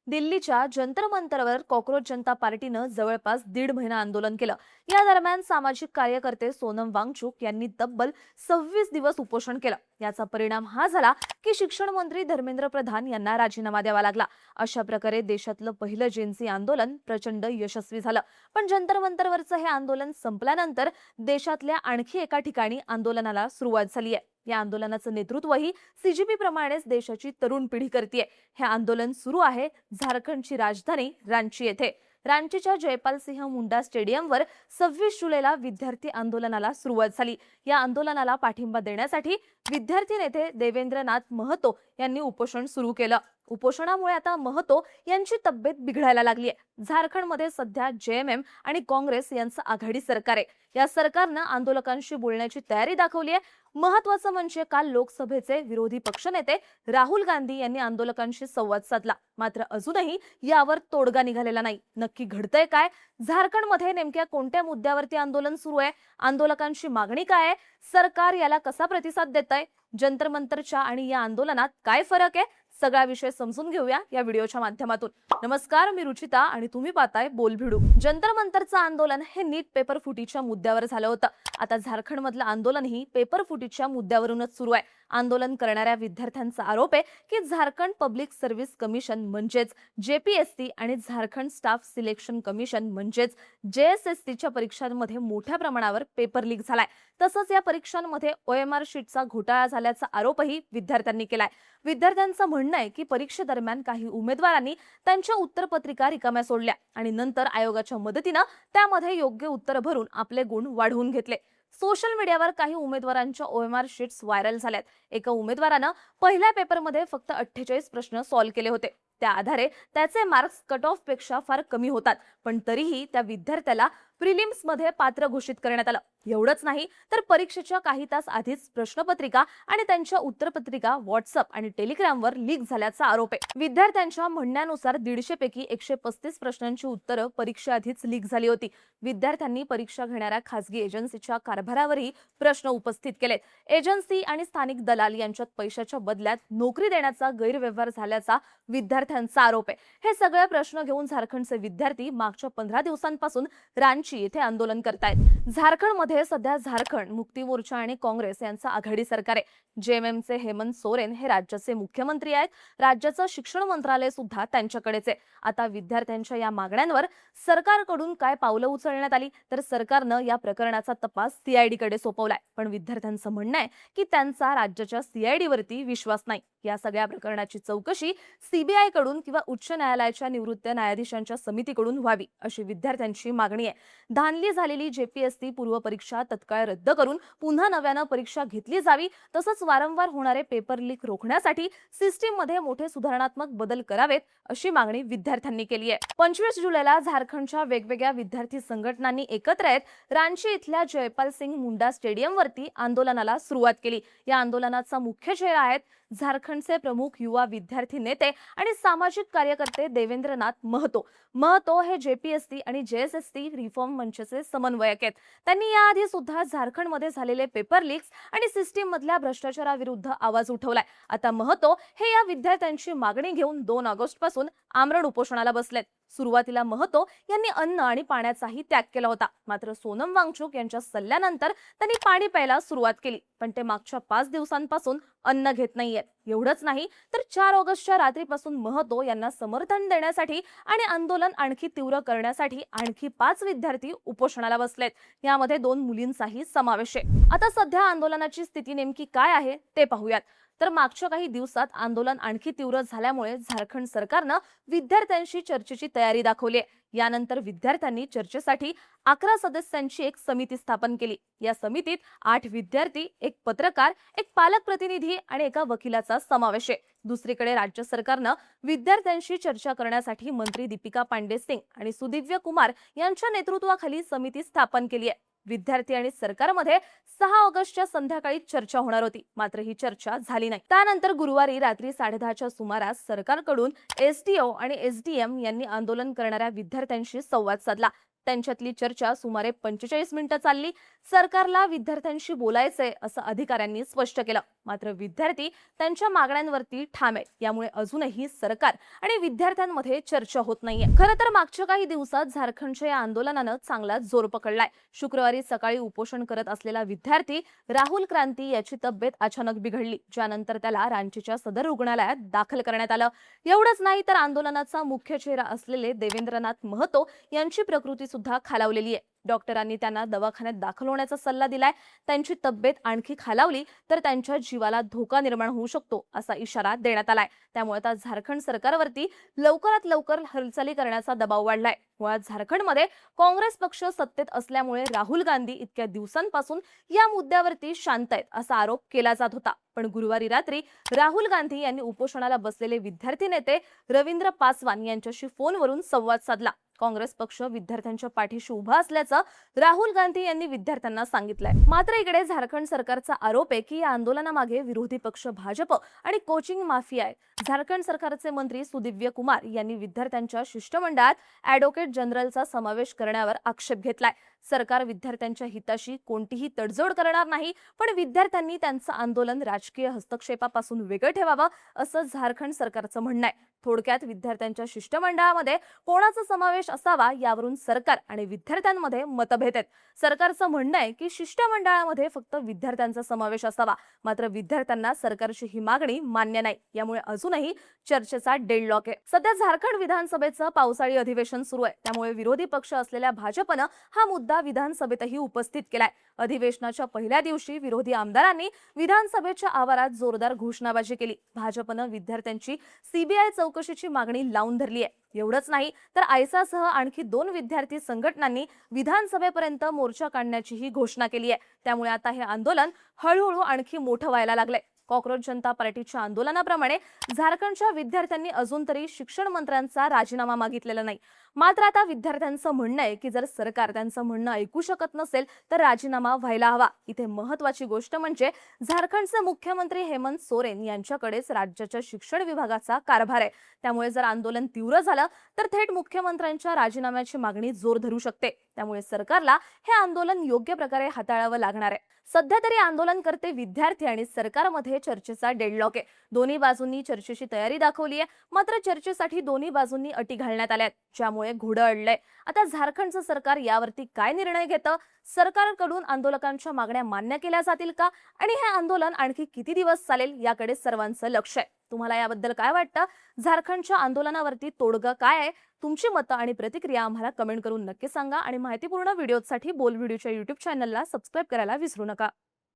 दिल्लीच्या जंतर मंतरवर कॉक्रोच जनता पार्टीनं जवळपास 1.5 महिना आंदोलन केलं। या दरम्यान सामाजिक कार्यकर्ते सोनम वांगचुक यांनी तब्बल 26 दिवस उपोषण केलं। याचा परिणाम हा झाला की शिक्षण मंत्री धर्मेंद्र प्रधान यांना राजीनामा द्यावा लागला। अशा प्रकारे देशातलं पहिलं जेनसी आंदोलन प्रचंड यशस्वी झालं। पण जंतर मंतरवरचं हे आंदोलन संपल्यानंतर देशातल्या आणखी एका ठिकाणी आंदोलनाला सुरुवात झाली आहे। या आंदोलनाचं नेतृत्वही सीजेपी प्रमाणेच देशाची तरुण पिढी करते। हे आंदोलन सुरू आहे झारखंडची राजधानी रांची येथे। रांचीच्या जयपाल सिंह मुंडा स्टेडियमवर 26 जुलैला विद्यार्थी आंदोलनाला सुरुवात झाली। या आंदोलनाला पाठिंबा देण्यासाठी विद्यार्थी नेते देवेंद्रनाथ महतो यांनी उपोषण सुरू केलं। उपोषणामुळे आता महतो यांची तब्येत बिघडायला लागली आहे। झारखंडमध्ये सध्या जेएमएम आणि काँग्रेस यांचं आघाडी सरकार आहे। या सरकारनं आंदोलकांशी बोलण्याची तयारी दाखवली आहे। महत्त्वाचं म्हणजे काल लोकसभेचे विरोधी पक्षनेते राहुल गांधी यांनी आंदोलकांशी संवाद साधला। मात्र अजूनही यावर तोडगा निघालेला नाही। नक्की घडतंय काय? झारखंडमध्ये नेमक्या कोणत्या मुद्द्यावरती आंदोलन सुरू आहे? आंदोलकांची मागणी काय आहे? सरकार याला कसा प्रतिसाद देतंय? जंतर मंतरच्या आणि या आंदोलनात काय फरक आहे? सगळा विषय समजून घेऊया या व्हिडिओच्या माध्यमातून। नमस्कार, मी रुचिता आणि तुम्ही पाहताय बोलभिडू। जंतर मंतरचं आंदोलन हे नीट पेपर फुटीच्या मुद्द्यावर झालं होतं। आता झारखंडमधलं आंदोलनही पेपर फुटीच्या मुद्द्यावरूनच सुरू आहे। आंदोलन करणाऱ्या विद्यार्थ्यांचा आरोप आहे की झारखंड पब्लिक सर्व्हिस कमिशन म्हणजेच जेपीएससी आणि झारखंड स्टाफ सिलेक्शन कमिशन म्हणजेच जेएसएससीच्या परीक्षांमध्ये मोठ्या प्रमाणावर पेपर लीक झालाय। तसंच या परीक्षांमध्ये ओएमआर शीटचा घोटाळा झाल्याचा आरोपही विद्यार्थ्यांनी केलाय। विद्यार्थ्यांचं म्हणणं आहे की परीक्षेदरम्यान काही उमेदवारांनी त्यांच्या उत्तरपत्रिका रिकाम्या सोडल्या आणि नंतर आयोगाच्या मदतीनं त्यामध्ये योग्य उत्तर भरून आपले गुण वाढवून घेतले। सोशल मीडियावर काही उमेदवारांच्या ओएमआर शीट्स व्हायरल झाल्यात। एका उमेदवारानं पहिल्या पेपरमध्ये फक्त 48 प्रश्न सॉल्व्ह केले होते। त्या आधारे त्याचे मार्क्स कट ऑफ पेक्षा फार कमी होतात, पण तरीही त्या विद्यार्थ्याला प्रिलिम्स मध्ये पात्र घोषित करण्यात आलं। एवढंच नाही तर परीक्षेच्या काही तास आधीच प्रश्नपत्रिका आणि त्यांच्या उत्तरपत्रिका व्हॉट्सअप आणि टेलिग्रामवर लीक झाल्याचा आरोप आहे। विद्यार्थ्यांच्या म्हणण्यानुसार 150 पैकी 135 प्रश्नांची उत्तरं परीक्षेआधीच लीक झाली होती। विद्यार्थ्यांनी परीक्षा घेणाऱ्या खासगी एजन्सीच्या कारभारावरही प्रश्न उपस्थित केलेत। एजन्सी आणि स्थानिक दलाल यांच्यात पैशाच्या बदल्यात नोकरी देण्याचा गैरव्यवहार झाल्याचा विद्यार्थ्यांचा आरोप आहे। हे सगळे प्रश्न घेऊन झारखंडचे विद्यार्थी मागच्या 15 दिवसांपासून रांची येथे आंदोलन करतायत। झारखंडमध्ये सध्या झारखंड मुक्ती मोर्चा आणि काँग्रेस यांचं आघाडी सरकार आहे। जेएमएमचे हेमंत सोरेन हे राज्याचे मुख्यमंत्री आहेत। राज्याचं शिक्षण मंत्रालय सुद्धा त्यांच्याकडेच आहे। आता विद्यार्थ्यांच्या या मागण्यांवर सरकारकडून काय पावलं उचलण्यात आली तर सरकारनं या प्रकरणाचा तपास सीआयडी कडे सोपवलाय। पण विद्यार्थ्यांचं म्हणणं आहे की त्यांचा राज्याच्या सीआयडी वरती विश्वास नाही। या सगळ्या प्रकरणाची चौकशी सीबीआय कडून किंवा उच्च न्यायालयाच्या निवृत्त न्यायाधीशांच्या समितीकडून व्हावी अशी विद्यार्थ्यांची मागणी आहे। धानली झालेली जेपीएससी पूर्व परीक्षा तत्काळ रद्द करून पुन्हा नव्यानं परीक्षा घेतली जावी। तसंच वारंवार होणारे पेपर लीक रोखण्यासाठी सिस्टीम मध्ये मोठे सुधारणात्मक बदल करावेत अशी मागणी विद्यार्थ्यांनी केली आहे। 25 जुलैला झारखंडच्या वेगवेगळ्या विद्यार्थी संघटनांनी एकत्र येत रांची इथल्या जयपाल सिंह मुंडा स्टेडियमवरती आंदोलनाला सुरुवात केली। या आंदोलनाचा मुख्य चेहरा आहेत झारखंडचे प्रमुख युवा विद्यार्थी नेते आणि सामाजिक कार्यकर्ते देवेंद्रनाथ महतो। महतो हे जेपीएससी आणि जेएसएससी रिफॉर्म मंचचे समन्वयक आहेत। त्यांनी याआधी सुद्धा झारखंडमध्ये झालेले पेपर लीक्स आणि सिस्टीम मधल्या भ्रष्टाचाराविरुद्ध आवाज उठवलाय। आता महतो हे या विद्यार्थ्यांची मागणी घेऊन 2 ऑगस्ट पासून आमरण उपोषणाला बसलेत। सुरुवातीला महतो यांनी अन्न आणि पाण्याचाही त्याग केला होता। मात्र सोनम वांगचुक यांच्या सल्ल्यानंतर त्यांनी पाणी प्यायला सुरुवात केली, पण ते मागच्या 5 दिवसांपासून अन्न घेत नाहीयेत। एवढंच नाही तर 4 ऑगस्टच्या रात्रीपासून महतो यांना समर्थन देण्यासाठी आणि आंदोलन आणखी तीव्र करण्यासाठी आणखी 5 विद्यार्थी उपोषणाला बसलेत। यामध्ये 2 मुलींचाही समावेश आहे। आता सध्या आंदोलनाची स्थिती नेमकी काय आहे ते पाहूयात। तर मागच्या काही दिवसात आंदोलन आणखी तीव्र झाल्यामुळे झारखंड सरकारनं विद्यार्थ्यांशी चर्चेची तयारी दाखवली आहे। यानंतर विद्यार्थ्यांनी चर्चेसाठी 11 सदस्यांची एक समिती स्थापन केली। या समितीत 8 विद्यार्थी, एक पत्रकार, एक पालक प्रतिनिधी आणि एका वकिलाचा समावेश आहे। दुसरीकडे राज्य सरकारनं विद्यार्थ्यांशी चर्चा करण्यासाठी मंत्री दीपिका पांडे सिंग आणि सुदिव्य कुमार यांच्या नेतृत्वाखाली समिती स्थापन केली आहे। विद्यार्थी आणि सरकारमध्ये 6 ऑगस्टच्या संध्याकाळी चर्चा होणार होती, मात्र ही चर्चा झाली नाही। त्यानंतर गुरुवारी रात्री 10:30च्या सुमारास सरकारकडून एसडीओ आणि एसडीएम यांनी आंदोलन करणाऱ्या विद्यार्थ्यांशी संवाद साधला। त्यांच्यातली चर्चा सुमारे 45 मिनिटं चालली. सरकारला विद्यार्थ्यांशी बोलायचंय असं अधिकाऱ्यांनी स्पष्ट केलं. मात्र विद्यार्थी त्यांच्या मागण्यांवरती ठाम आहेत. यामुळे अजूनही सरकार आणि विद्यार्थ्यांमध्ये चर्चा होत नाहीये. खरं तर मागच्या काही दिवसात झारखंडच्या या आंदोलनानं चांगलाच जोर पकडलाय. शुक्रवारी सकाळी उपोषण करत असलेला विद्यार्थी राहुल क्रांती याची तब्येत अचानक बिघडली, ज्यानंतर त्याला रांचीच्या सदर रुग्णालयात दाखल करण्यात आलं. एवढंच नाही तर आंदोलनाचा मुख्य चेहरा असलेले देवेंद्रनाथ महतो यांची प्रकृती सुद्धा खालावलेली आहे. डॉक्टरांनी त्यांना दवाखान्यात दाखल होण्याचा सल्ला दिलाय. त्यांची तब्येत आणखी खालावली तर त्यांच्या जीवाला धोका निर्माण होऊ शकतो असा इशारा देण्यात आलाय. त्यामुळे आता झारखंड सरकारवरती लवकरात लवकर हालचाली करण्याचा दबाव वाढलाय. मुळात झारखंडमध्ये काँग्रेस पक्ष सत्तेत असल्यामुळे राहुल गांधी इतक्या दिवसांपासून या मुद्द्यावरती शांत आहेत असा आरोप केला जात होता. पण गुरुवारी रात्री राहुल गांधी यांनी उपोषणाला बसलेले विद्यार्थी नेते रवींद्र पासवान यांच्याशी फोनवरून संवाद साधला. काँग्रेस पक्ष विद्यार्थ्यांच्या पाठीशी उभा असल्याचं राहुल गांधी यांनी विद्यार्थ्यांना सांगितलंय. मात्र इकडे झारखंड सरकारचा आरोप आहे की या आंदोलनामागे विरोधी पक्ष भाजप आणि कोचिंग माफिया आहे. झारखंड सरकारचे मंत्री सुदिव्य कुमार यांनी विद्यार्थ्यांच्या शिष्टमंडळात ॲडव्होकेट जनरलचा समावेश करण्यावर आक्षेप घेतलाय. सरकार विद्यार्थ्यांच्या हिताशी कोणतीही तडजोड करणार नाही, पण विद्यार्थ्यांनी त्यांचं आंदोलन राजकीय हस्तक्षेपापासून वेगळं ठेवावं असं झारखंड सरकारचं म्हणणं आहे. थोडक्यात विद्यार्थ्यांच्या शिष्टमंडळामध्ये कोणाचा समावेश असावा यावरून सरकार आणि विद्यार्थ्यांमध्ये मतभेद आहेत. सरकारचं म्हणणं आहे की शिष्टमंडळामध्ये फक्त विद्यार्थ्यांचा समावेश असावा, मात्र विद्यार्थ्यांना सरकारची ही मागणी मान्य नाही. यामुळे अजूनही चर्चेचा डेडलॉक आहे. सध्या झारखंड विधानसभेचं पावसाळी अधिवेशन सुरू आहे. त्यामुळे विरोधी पक्ष असलेल्या भाजपनं हा मुद्दा विधानसभेतही उपस्थित केलाय. अधिवेशनाच्या पहिल्या दिवशी विरोधी आमदारांनी विधानसभेच्या आवारात जोरदार घोषणाबाजी केली. भाजपनं विद्यार्थ्यांची सीबीआय चौकशीची मागणी लावून धरली आहे. एवढंच नाही तर आयसासह आणखी 2 विद्यार्थी संघटनांनी विधानसभेपर्यंत मोर्चा काढण्याचीही घोषणा केली आहे. त्यामुळे आता हे आंदोलन हळूहळू आणखी मोठं व्हायला लागलंय. कॉक्रोच जनता पार्टीच्या आंदोलनाप्रमाणे झारखंडच्या विद्यार्थ्यांनी अजून तरी शिक्षण मंत्र्यांचा राजीनामा मागितलेला नाही. मात्र आता विद्यार्थ्यांचं म्हणणं आहे की जर सरकार त्यांचं म्हणणं ऐकू शकत नसेल तर राजीनामा व्हायला हवा. इथे महत्त्वाची गोष्ट म्हणजे झारखंडचे मुख्यमंत्री हेमंत सोरेन यांच्याकडेच राज्याच्या शिक्षण विभागाचा कारभार आहे. त्यामुळे जर आंदोलन तीव्र झालं तर थेट मुख्यमंत्र्यांच्या राजीनाम्याची मागणी जोर धरू शकते. त्यामुळे सरकारला हे आंदोलन योग्य प्रकारे हाताळावं लागणार आहे. सध्या तरी आंदोलनकर्ते विद्यार्थी आणि सरकारमध्ये चर्चेचा डेडलॉक आहे. दोन्ही बाजूंनी चर्चेची तयारी दाखवली आहे, मात्र चर्चेसाठी दोन्ही बाजूंनी अटी घालण्यात आल्यात, ज्यामुळे घोडं अडलंय. आता झारखंडचं सरकार यावरती काय निर्णय घेतं? सरकारकडून आंदोलकांच्या मागण्या मान्य केल्या जातील का? आणि हे आंदोलन आणखी किती दिवस चालेल याकडे सर्वांचं लक्ष आहे. तुम्हाला याबद्दल काय वाटतं? झारखंडच्या आंदोलनावरती तोडगा काय आहे? तुमची मतं आणि प्रतिक्रिया आम्हाला कमेंट करून नक्की सांगा आणि माहितीपूर्ण व्हिडिओसाठी बोल व्हिडिओच्या YouTube चॅनलला सबस्क्राईब करायला विसरू नका.